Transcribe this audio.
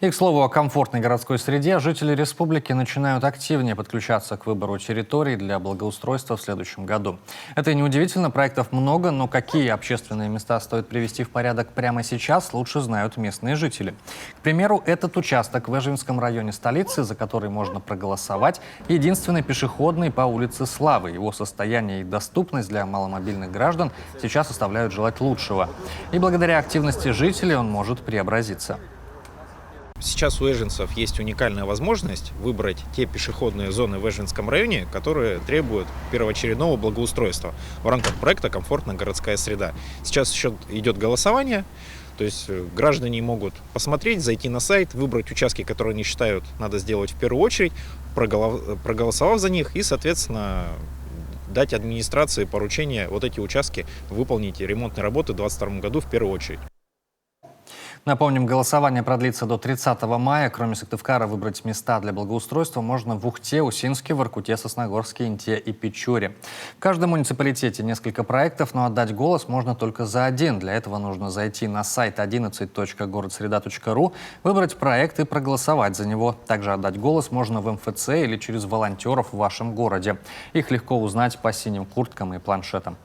И, к слову, о комфортной городской среде, жители республики начинают активнее подключаться к выбору территорий для благоустройства в следующем году. Это и неудивительно, проектов много, но какие общественные места стоит привести в порядок прямо сейчас, лучше знают местные жители. К примеру, этот участок в Эжвинском районе столицы, за который можно проголосовать, единственный пешеходный по улице Славы. Его состояние и доступность для маломобильных граждан сейчас оставляют желать лучшего. И благодаря активности жителей он может преобразиться. Сейчас у эжвинцев есть уникальная возможность выбрать те пешеходные зоны в Эжвинском районе, которые требуют первоочередного благоустройства в рамках проекта «Комфортная городская среда». Сейчас еще идет голосование, то есть граждане могут посмотреть, зайти на сайт, выбрать участки, которые они считают надо сделать в первую очередь, проголосовав за них и, соответственно, дать администрации поручение вот эти участки выполнить ремонтные работы в 2022 году в первую очередь. Напомним, голосование продлится до 30 мая. Кроме Сыктывкара, выбрать места для благоустройства можно в Ухте, Усинске, Воркуте, Сосногорске, Инте и Печоре. В каждом муниципалитете несколько проектов, но отдать голос можно только за один. Для этого нужно зайти на сайт 11.городсреда.ру, выбрать проект и проголосовать за него. Также отдать голос можно в МФЦ или через волонтеров в вашем городе. Их легко узнать по синим курткам и планшетам.